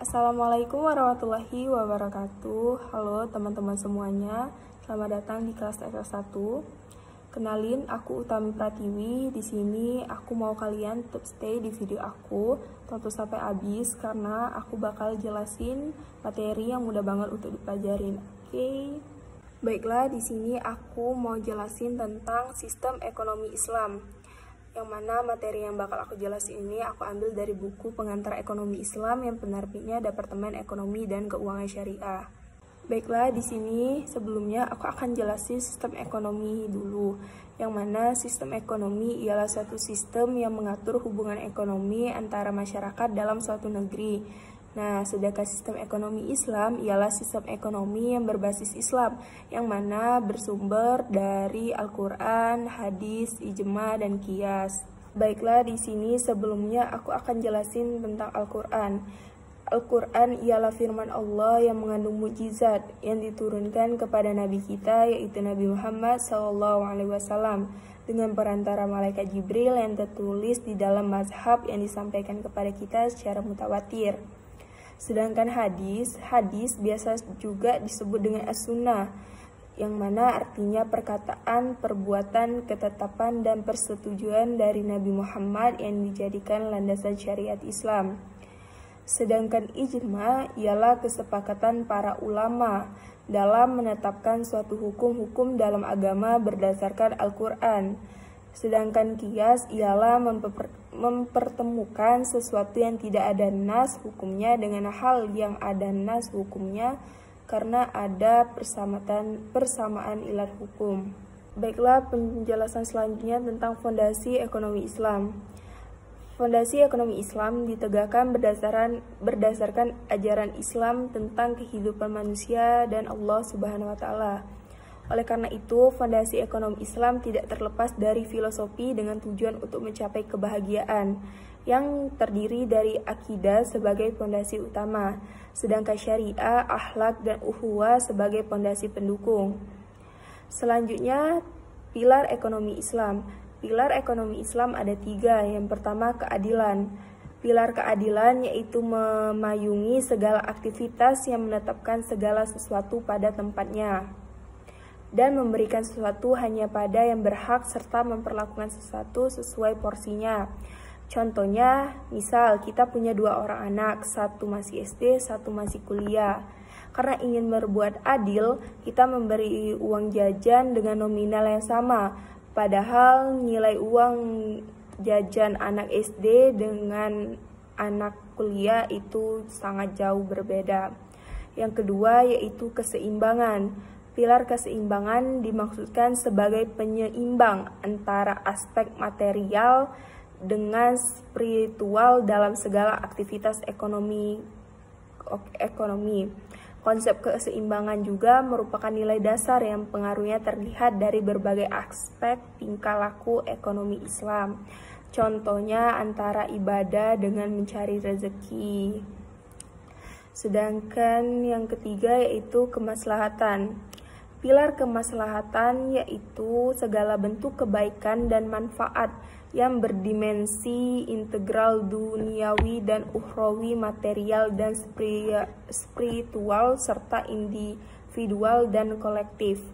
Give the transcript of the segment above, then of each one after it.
Assalamualaikum warahmatullahi wabarakatuh. Halo teman-teman semuanya, selamat datang di kelas TK1. Kenalin, aku Utami Pratiwi. Di sini aku mau kalian tetap stay di video aku, tonton sampai habis karena aku bakal jelasin materi yang mudah banget untuk dipelajarin. Oke. Baiklah, di sini aku mau jelasin tentang sistem ekonomi Islam. Yang mana materi yang bakal aku jelasin ini aku ambil dari buku Pengantar Ekonomi Islam yang penerbitnya Departemen Ekonomi dan Keuangan Syariah. Baiklah, di sini sebelumnya aku akan jelasin sistem ekonomi dulu. Yang mana sistem ekonomi ialah suatu sistem yang mengatur hubungan ekonomi antara masyarakat dalam suatu negeri. Nah, sedangkan sistem ekonomi Islam ialah sistem ekonomi yang berbasis Islam, yang mana bersumber dari Al-Quran, hadis, ijma, dan qiyas. Baiklah, di sini sebelumnya aku akan jelasin tentang Al-Quran. Al-Quran ialah firman Allah yang mengandung mukjizat yang diturunkan kepada Nabi kita, yaitu Nabi Muhammad SAW, dengan perantara malaikat Jibril yang tertulis di dalam mazhab yang disampaikan kepada kita secara mutawatir. Sedangkan hadis biasa juga disebut dengan as-sunnah, yang mana artinya perkataan, perbuatan, ketetapan, dan persetujuan dari Nabi Muhammad yang dijadikan landasan syariat Islam. Sedangkan ijma ialah kesepakatan para ulama dalam menetapkan suatu hukum-hukum dalam agama berdasarkan Al-Quran. Sedangkan qiyas ialah mempertemukan sesuatu yang tidak ada nas hukumnya dengan hal yang ada nas hukumnya karena ada persamaan ilat hukum. Baiklah, penjelasan selanjutnya tentang fondasi ekonomi Islam. Fondasi ekonomi Islam ditegakkan berdasarkan ajaran Islam tentang kehidupan manusia dan Allah Subhanahu wa Ta'ala. Oleh karena itu, fondasi ekonomi Islam tidak terlepas dari filosofi dengan tujuan untuk mencapai kebahagiaan, yang terdiri dari akidah sebagai fondasi utama, sedangkan syariah, akhlak, dan ukhuwah sebagai fondasi pendukung. Selanjutnya, pilar ekonomi Islam. Pilar ekonomi Islam ada 3. Yang pertama, keadilan. Pilar keadilan yaitu memayungi segala aktivitas yang menetapkan segala sesuatu pada tempatnya dan memberikan sesuatu hanya pada yang berhak serta memperlakukan sesuatu sesuai porsinya. Contohnya, misal kita punya 2 orang anak, satu masih SD, satu masih kuliah. Karena ingin berbuat adil, kita memberi uang jajan dengan nominal yang sama, padahal nilai uang jajan anak SD dengan anak kuliah itu sangat jauh berbeda. Yang kedua yaitu keseimbangan. Pilar keseimbangan dimaksudkan sebagai penyeimbang antara aspek material dengan spiritual dalam segala aktivitas ekonomi. Konsep keseimbangan juga merupakan nilai dasar yang pengaruhnya terlihat dari berbagai aspek tingkah laku ekonomi Islam. Contohnya antara ibadah dengan mencari rezeki. Sedangkan yang ketiga yaitu kemaslahatan. Pilar kemaslahatan yaitu segala bentuk kebaikan dan manfaat yang berdimensi integral duniawi dan ukhrawi, material dan spiritual serta individual dan kolektif.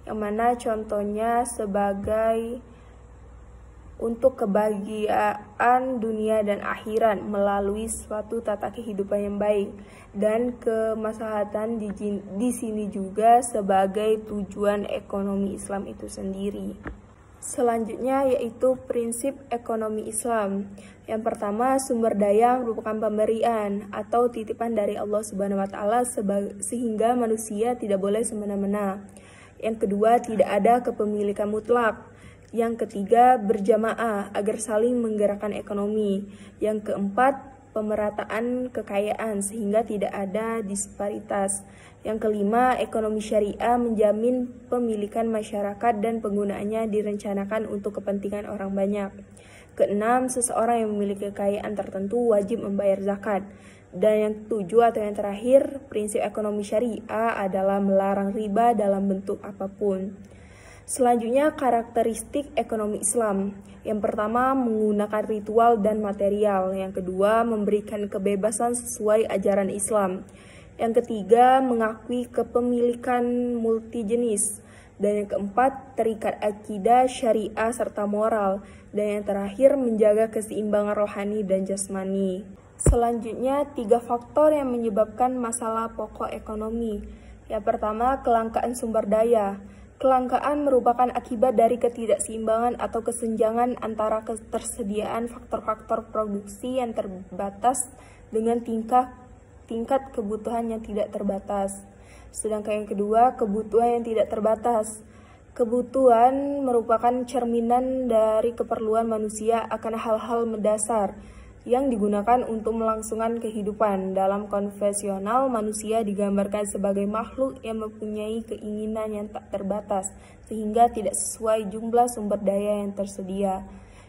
Yang mana contohnya sebagai untuk kebahagiaan dunia dan akhirat melalui suatu tata kehidupan yang baik, dan kemaslahatan di sini juga sebagai tujuan ekonomi Islam itu sendiri. Selanjutnya yaitu prinsip ekonomi Islam. Yang pertama, sumber daya merupakan pemberian atau titipan dari Allah Subhanahu wa taala sehingga manusia tidak boleh semena-mena. Yang kedua, tidak ada kepemilikan mutlak. Yang ketiga, berjamaah agar saling menggerakkan ekonomi. Yang keempat, pemerataan kekayaan sehingga tidak ada disparitas. Yang kelima, ekonomi syariah menjamin pemilikan masyarakat dan penggunaannya direncanakan untuk kepentingan orang banyak. Keenam, seseorang yang memiliki kekayaan tertentu wajib membayar zakat. Dan yang ketujuh atau yang terakhir, prinsip ekonomi syariah adalah melarang riba dalam bentuk apapun. Selanjutnya, karakteristik ekonomi Islam. Yang pertama, menggunakan ritual dan material. Yang kedua, memberikan kebebasan sesuai ajaran Islam. Yang ketiga, mengakui kepemilikan multijenis. Dan yang keempat, terikat akidah, syariah, serta moral. Dan yang terakhir, menjaga keseimbangan rohani dan jasmani. Selanjutnya, 3 faktor yang menyebabkan masalah pokok ekonomi. Yang pertama, kelangkaan sumber daya. Kelangkaan merupakan akibat dari ketidakseimbangan atau kesenjangan antara ketersediaan faktor-faktor produksi yang terbatas dengan tingkat kebutuhan yang tidak terbatas. Sedangkan yang kedua, kebutuhan yang tidak terbatas. Kebutuhan merupakan cerminan dari keperluan manusia akan hal-hal mendasar yang digunakan untuk melangsungkan kehidupan. Dalam konvensional, manusia digambarkan sebagai makhluk yang mempunyai keinginan yang tak terbatas, sehingga tidak sesuai jumlah sumber daya yang tersedia.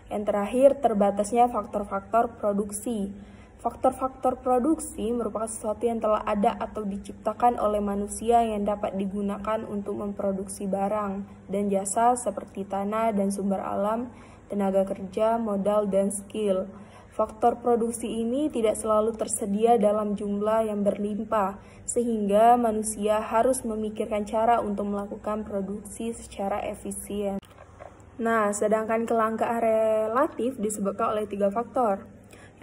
Yang terakhir, terbatasnya faktor-faktor produksi. Faktor-faktor produksi merupakan sesuatu yang telah ada atau diciptakan oleh manusia yang dapat digunakan untuk memproduksi barang dan jasa seperti tanah dan sumber alam, tenaga kerja, modal, dan skill. Faktor produksi ini tidak selalu tersedia dalam jumlah yang berlimpah, sehingga manusia harus memikirkan cara untuk melakukan produksi secara efisien. Nah, sedangkan kelangkaan relatif disebabkan oleh 3 faktor.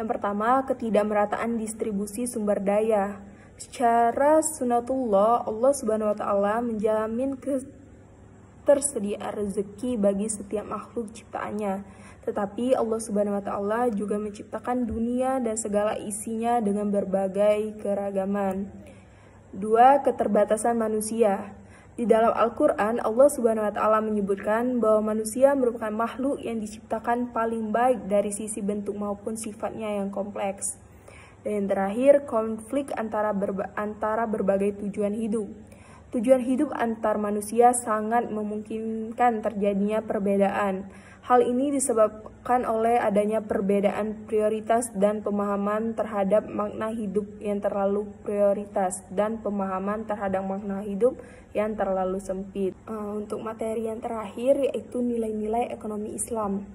Yang pertama, ketidakmerataan distribusi sumber daya. Secara sunatullah, Allah Subhanahu wa taala menjamin ketersediaan rezeki bagi setiap makhluk ciptaannya. Tetapi Allah Subhanahu wa taala juga menciptakan dunia dan segala isinya dengan berbagai keragaman. 2. Keterbatasan manusia. Di dalam Al-Quran, Allah Subhanahu wa taala menyebutkan bahwa manusia merupakan makhluk yang diciptakan paling baik dari sisi bentuk maupun sifatnya yang kompleks. Dan yang terakhir, konflik antara berbagai tujuan hidup. Tujuan hidup antar manusia sangat memungkinkan terjadinya perbedaan. Hal ini disebabkan oleh adanya perbedaan prioritas dan pemahaman terhadap makna hidup yang terlalu prioritas dan pemahaman terhadap makna hidup yang terlalu sempit. Untuk materi yang terakhir yaitu nilai-nilai ekonomi Islam.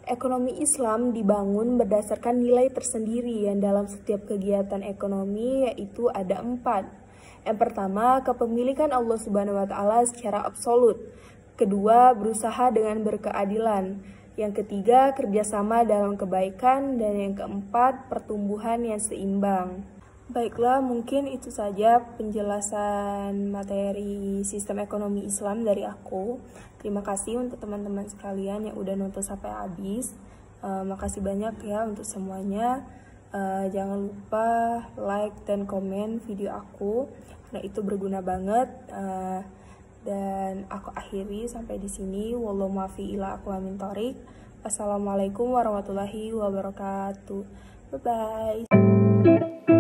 Ekonomi Islam dibangun berdasarkan nilai tersendiri yang dalam setiap kegiatan ekonomi yaitu ada 4. Yang pertama, kepemilikan Allah Subhanahu wa taala secara absolut. Kedua, berusaha dengan berkeadilan. Yang ketiga, kerjasama dalam kebaikan. Dan yang keempat, pertumbuhan yang seimbang. Baiklah, mungkin itu saja penjelasan materi sistem ekonomi Islam dari aku. Terima kasih untuk teman-teman sekalian yang udah nonton sampai habis. Makasih banyak ya untuk semuanya. Jangan lupa like dan komen video aku, karena itu berguna banget. Dan aku akhiri sampai di sini. Wallahu muwaffiq ila aqwamit thoriq. Wassalamualaikum warahmatullahi wabarakatuh. Bye bye.